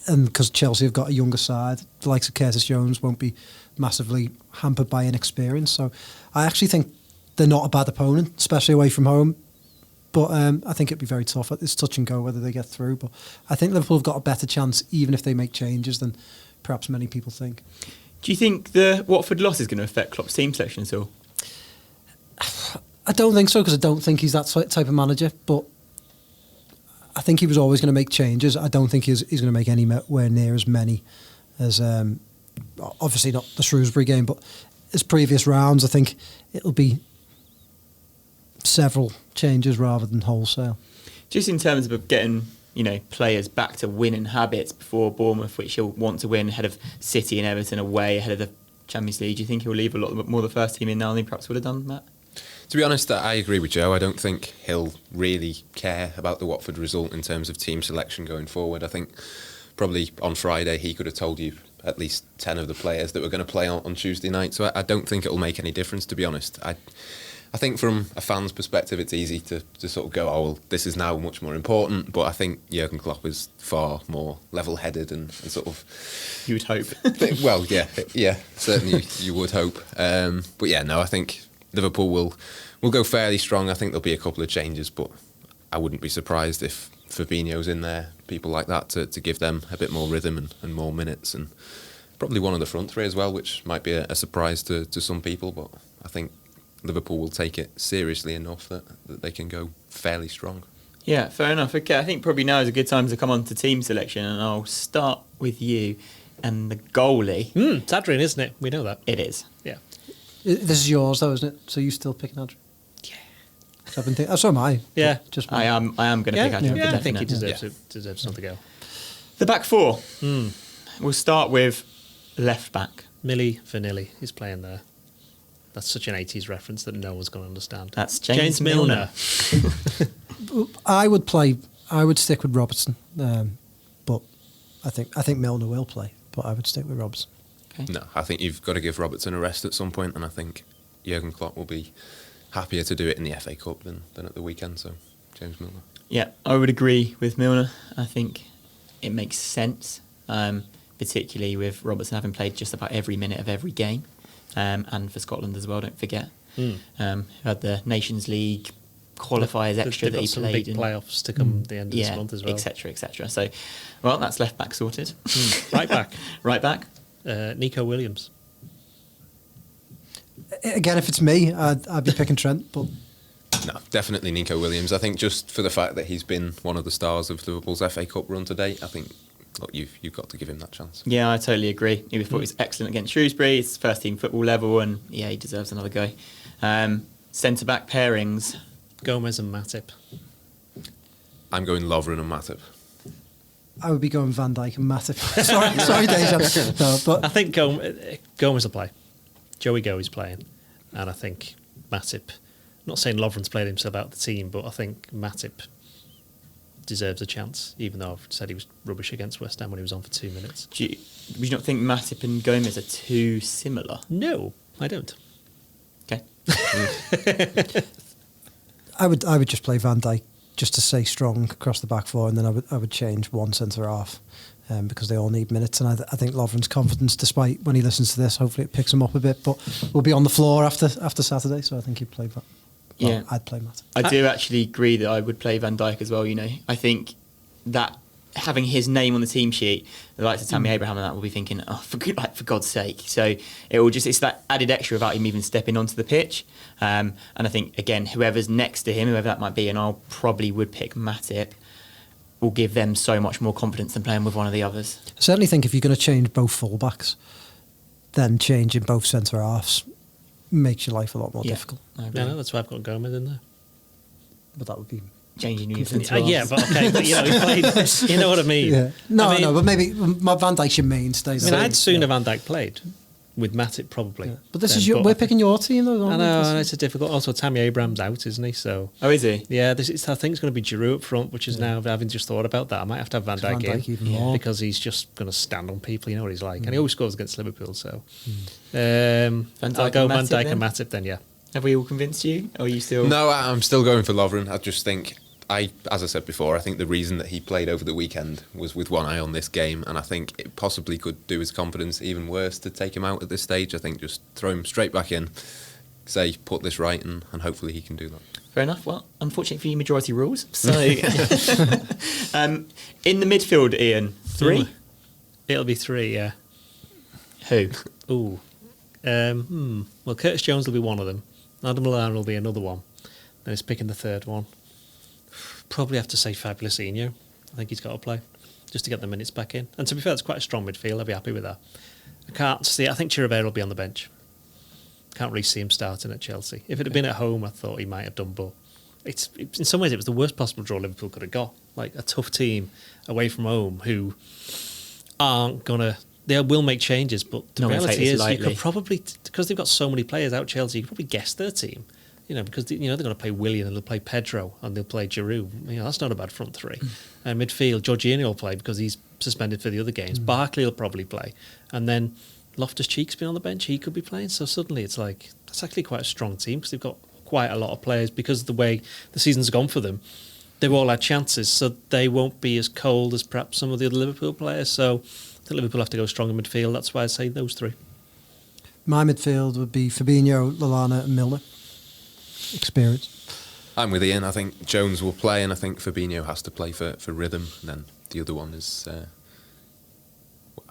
And because Chelsea have got a younger side, the likes of Curtis Jones won't be massively hampered by inexperience. So I actually think they're not a bad opponent, especially away from home. But I think it'd be very tough. It's touch and go whether they get through. But I think Liverpool have got a better chance, even if they make changes, than perhaps many people think. Do you think the Watford loss is going to affect Klopp's team selection at all? I don't think so, because I don't think he's that type of manager. But I think he was always going to make changes. I don't think he's going to make anywhere near as many as, obviously not the Shrewsbury game, but as previous rounds. I think it'll be several changes rather than wholesale. Just in terms of getting, players back to winning habits before Bournemouth, which he'll want to win ahead of City and Everton away ahead of the Champions League, do you think he'll leave a lot more of the first team in now than he perhaps would have done, Matt? To be honest, I agree with Joe. I don't think he'll really care about the Watford result in terms of team selection going forward. I think probably on Friday he could have told you at least 10 of the players that were going to play on Tuesday night. So I don't think it'll make any difference, to be honest. I think from a fan's perspective, it's easy to sort of go, oh, well, this is now much more important. But I think Jurgen Klopp is far more level-headed and sort of... You would hope. Well, yeah, certainly you would hope. But yeah, no, I think Liverpool will go fairly strong. I think there'll be a couple of changes, but I wouldn't be surprised if Fabinho's in there, people like that, to give them a bit more rhythm and more minutes, and probably one of the front three as well, which might be a surprise to some people, but I think Liverpool will take it seriously enough that they can go fairly strong. Yeah, fair enough. Okay, I think probably now is a good time to come on to team selection, and I'll start with you and the goalie. It's Adrian, isn't it? We know that. It is. Yeah. This is yours, though, isn't it? So you still picking Adrian? Yeah. So I've been thinking, so am I. Yeah. Just I am going to pick Adrian. Yeah, I think he definitely. deserves something to go. The back four. We'll start with left back. Milli Vanilli is playing there. That's such an 80s reference that no one's going to understand. That's James Milner. I would stick with Robertson, but I think Milner will play, but I would stick with Robertson. Okay. No, I think you've got to give Robertson a rest at some point, and I think Jurgen Klopp will be happier to do it in the FA Cup than at the weekend, so James Milner. Yeah, I would agree with Milner. I think it makes sense, particularly with Robertson having played just about every minute of every game, and for Scotland as well, don't forget. Had the Nations League qualifiers extra that he some played big playoffs to come the end of this month as well. etc. So, well, that's left back sorted. Right back. Right back. Nikko Williams. Again, if it's me, I'd be picking Trent, but... No, definitely Nikko Williams. I think just for the fact that he's been one of the stars of Liverpool's FA Cup run to date, I think you've got to give him that chance. Yeah, I totally agree. He thought he was excellent against Shrewsbury. It's first team football level, and yeah, he deserves another go. Centre back pairings. Gomez and Matip. I'm going Lovren and Matip. I would be going Van Dijk and Matip. sorry, Dejan. No, but I think Gomez will play. Joey Goey's playing, and I think Matip. I'm not saying Lovren's played himself out of the team, but I think Matip deserves a chance, even though I've said he was rubbish against West Ham when he was on for 2 minutes. Would you not think Matip and Gomez are too similar? No, I don't. Okay. I would just play Van Dijk just to stay strong across the back four, and then I would change one centre half because they all need minutes. And I think Lovren's confidence, despite when he listens to this, hopefully it picks him up a bit. But we'll be on the floor after Saturday, so I think he'd play Van. Well, I'd play Matip. I do actually agree that I would play Van Dijk as well. I think that having his name on the team sheet, the likes of Tammy Abraham and that will be thinking, oh, for God's sake. So it's that added extra without him even stepping onto the pitch. And I think, again, whoever's next to him, whoever that might be, and I probably would pick Matip, will give them so much more confidence than playing with one of the others. I certainly think if you're going to change both fullbacks, then changing both centre-halves makes your life a lot more difficult. No, that's why I've got Gomez in there. But that would be... Changing you yeah, but okay, but he played, you know what I mean? Yeah. No, but maybe Van Dijk's your mainstay. I'd sooner Van Dijk played with Matip probably. Yeah. But this is we're picking your team though. I know, and it's a difficult. Also, Tammy Abraham's out, isn't he? So. Oh, is he? Yeah, I think it's going to be Giroud up front, which is now, having just thought about that, I might have to have Van Dijk even more. because he's just going to stand on people. You know what he's like, and he always scores against Liverpool. So, I'll go Van Dijk and Matip then. Yeah. Have we all convinced you? Or are you still? No, I'm still going for Lovren. I just think. As I said before, I think the reason that he played over the weekend was with one eye on this game, and I think it possibly could do his confidence even worse to take him out at this stage. I think just throw him straight back in, say, put this right, and hopefully he can do that. Fair enough. Well, unfortunately for you, majority rules. So, in the midfield, Ian, 3? It'll be 3, yeah. Who? Ooh. Well, Curtis Jones will be one of them. Adam Lallana will be another one. Then it's picking the third one. Probably have to say Fabulosinho. I think he's got to play just to get the minutes back in. And to be fair, it's quite a strong midfield. I'll be happy with that. I can't see. I think Chirivella will be on the bench. Can't really see him starting at Chelsea. If it had been at home, I thought he might have done. But it's in some ways it was the worst possible draw Liverpool could have got. Like a tough team away from home who aren't gonna. They will make changes, but the reality is you could probably, because they've got so many players out Chelsea, you could probably guess their team. You know, because they're going to play Willian and they'll play Pedro and they'll play Giroud. You know, that's not a bad front three. And midfield, Jorginho will play because he's suspended for the other games. Barkley will probably play, and then Loftus-Cheek's been on the bench. He could be playing. So suddenly it's like that's actually quite a strong team because they've got quite a lot of players because of the way the season's gone for them. They've all had chances, so they won't be as cold as perhaps some of the other Liverpool players. So I think Liverpool have to go strong in midfield. That's why I say those 3. My midfield would be Fabinho, Lallana, and Milner. Experience. I'm with Ian. I think Jones will play, and I think Fabinho has to play for rhythm. And then the other one is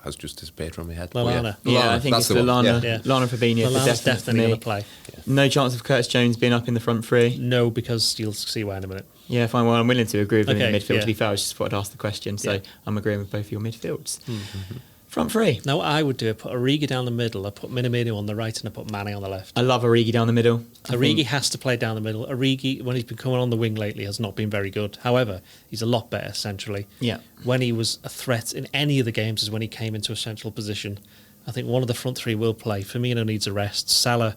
has just disappeared from my head. Lallana. Yeah, I think it's Lallana. Yeah. Lallana, Fabinho. Lallana's definitely going to play. Yeah. No chance of Curtis Jones being up in the front 3? No, because you'll see why in a minute. Yeah, fine. Well, I'm willing to agree with him in midfield. To be fair, I just thought I'd ask the question, so I'm agreeing with both your midfields. Mm-hmm. Front 3. Now, what I would do, I put Origi down the middle, I put Minamino on the right, and I put Mane on the left. I love Origi down the middle. Origi has to play down the middle. Origi, when he's been coming on the wing lately, has not been very good. However, he's a lot better centrally. Yeah. When he was a threat in any of the games is when he came into a central position. I think one of the front 3 will play. Firmino needs a rest. Salah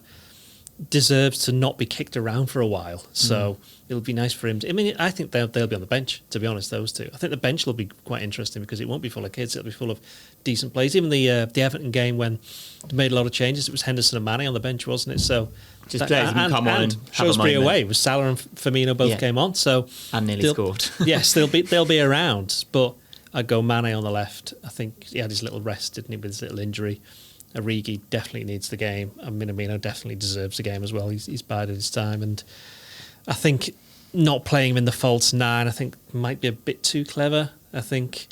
deserves to not be kicked around for a while. So it'll be nice for him. I think they'll be on the bench, to be honest, those 2. I think the bench will be quite interesting because it won't be full of kids. It'll be full of decent players. Even the Everton game when they made a lot of changes, it was Henderson and Mane on the bench, wasn't it? So just players who can come on and Shrewsbury away was Salah and Firmino both came on. So and nearly scored. Yes, they'll be around. But I'd go Mane on the left. I think he had his little rest, didn't he, with his little injury. Origi definitely needs the game, and Minamino definitely deserves the game as well. He's bided his time, and I think not playing him in the false 9, I think might be a bit too clever. I think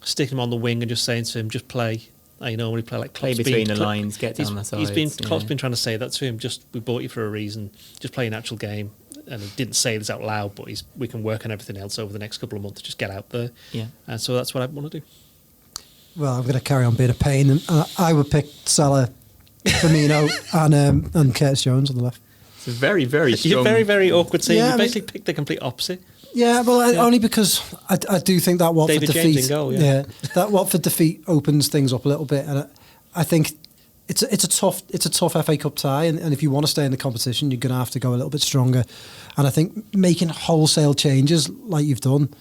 sticking him on the wing and just saying to him, just play. You normally play like play between the lines, get down the sides. Klopp's been trying to say that to him. Just we bought you for a reason. Just play an actual game, and he didn't say this out loud, but we can work on everything else over the next couple of months. Just get out there. Yeah, and so that's what I want to do. Well, I'm going to carry on being a pain, and I would pick Salah, Firmino, and Curtis Jones on the left. It's a very, very strong... You're very, very awkward team. You basically picked the complete opposite. Yeah, well, only because I do think that Watford David defeat... James in goal, that Watford defeat opens things up a little bit, and I think it's a tough FA Cup tie, and if you want to stay in the competition, you're going to have to go a little bit stronger. And I think making wholesale changes like you've done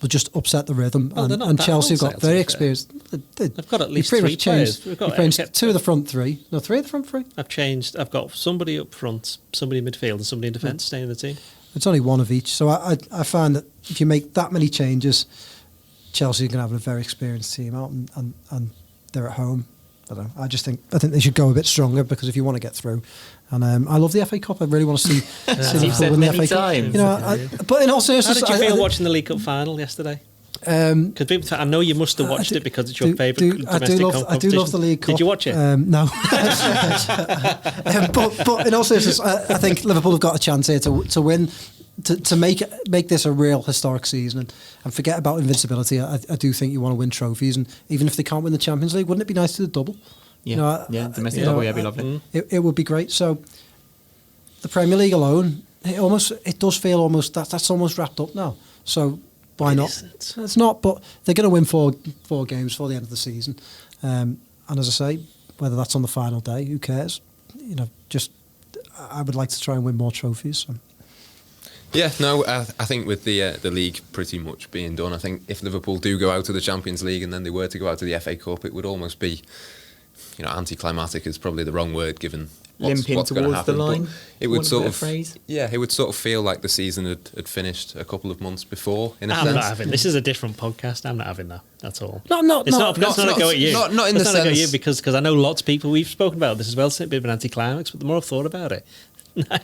will just upset the rhythm. And Chelsea have got very experienced. They've got at least 3 players. You've changed 2 of the front 3. No, 3 of the front 3. I've got somebody up front, somebody in midfield, and somebody in defence staying in the team. It's only one of each. So I find that if you make that many changes, Chelsea are going to have a very experienced team out, and they're at home. I don't know. I think they should go a bit stronger because if you want to get through, and I love the FA Cup. I really want to see Liverpool win the FA Cup. You know, but in all seriousness, how did you feel watching the League Cup final yesterday? Because people, I know you must have watched it because it's your favourite domestic competition. I do love the League Cup. Did you watch it? No. But in all seriousness, I think Liverpool have got a chance here to win, to make this a real historic season and forget about invincibility. I do think you want to win trophies, and even if they can't win the Champions League, wouldn't it be nice to do the double? Yeah, domestic double, yeah, it'd be lovely. It would be great. So the Premier League alone, it does feel almost that's almost wrapped up now. So why not? It's not, but they're going to win four games before the end of the season. And as I say, whether that's on the final day, who cares? I would like to try and win more trophies. So. Yeah, no, I think with the league pretty much being done, I think if Liverpool do go out of the Champions League and then they were to go out of the FA Cup, it would almost be, anticlimactic is probably the wrong word given what's going to happen. The line. But it would sort of phrase. Yeah, it would sort of feel like the season had finished a couple of months before. I'm not having. This is a different podcast. I'm not having that. That's all. It's not a go at you. Not in the sense. Not a go at you because I know lots of people we've spoken about this as well. It's a bit of an anticlimax, but the more I've thought about it.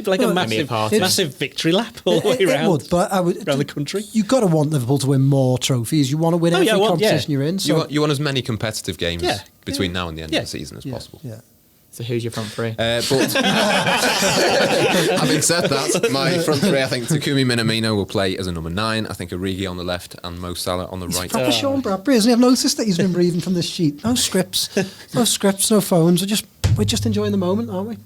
Like a massive victory lap all the way around. It would, but around the country. You've got to want Liverpool to win more trophies. You want to win every competition you're in. So. You want as many competitive games between now and the end of the season as possible. Yeah. So who's your front three? But having said that, my front three, I think Takumi Minamino will play as a number 9. I think Origi on the left and Mo Salah on the right. Proper Sean Bradbury, isn't he? I've noticed that he's been reading from this sheet. No scripts, no phones. We're just enjoying the moment, aren't we?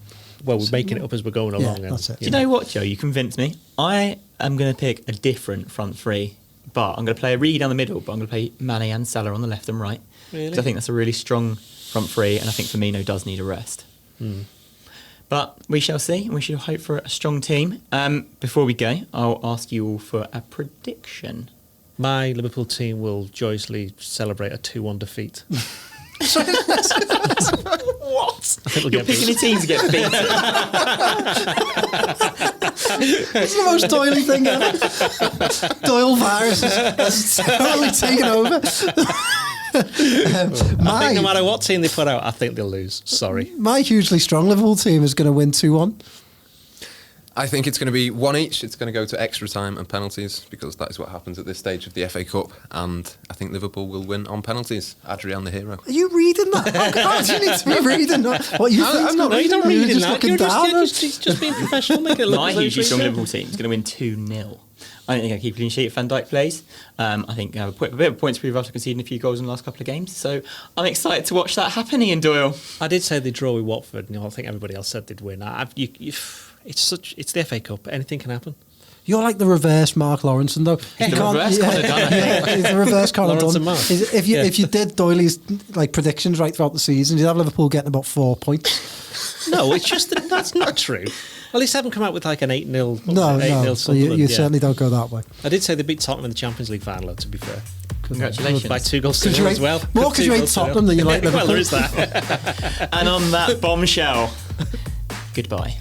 Well, we're making it up as we're going along. That's it. Do you know what, Joe? You convinced me. I am going to pick a different front three, but I'm going to play Origi down the middle, but I'm going to play Mane and Salah on the left and right. Really? Because I think that's a really strong front three, and I think Firmino does need a rest. But we shall see, and we should hope for a strong team. Before we go, I'll ask you all for a prediction. My Liverpool team will joyously celebrate a 2-1 defeat. What? You're picking a team to get beaten. It's the most Doyle thing ever. Doyle virus has totally taken over. I think no matter what team they put out, I think they'll lose. Sorry. My hugely strong Liverpool team is going to win 2-1. I think it's going to be 1 each. It's going to go to extra time and penalties because that is what happens at this stage of the FA Cup. And I think Liverpool will win on penalties. Adrian the hero. Are you reading that? How do you need to be reading that? What you think? I'm not reading that. You're just being professional. Make it look my hugely strong Liverpool team is going to win 2-0. I don't think I keep a clean sheet if Van Dijk plays. I think I have a bit of points to prove after conceding a few goals in the last couple of games. So I'm excited to watch that happen, Ian Doyle. I did say they'd draw with Watford, and I think everybody else said they'd win. It's the FA Cup. Anything can happen. You're like the reverse Mark Lawrenson, though. He's the reverse Connor Dunn. He's the reverse Connor Dunn. If you did Doyley's predictions right throughout the season, you'd have Liverpool getting about 4 points. No, it's just that's not true. At least they haven't come out with like an 8-0. No. So you certainly don't go that way. I did say they beat Tottenham in the Champions League final, to be fair. Congratulations. By 2 goals to 0 as well. More because you hate Tottenham than you like Liverpool. Well, there is that. And on that bombshell, goodbye.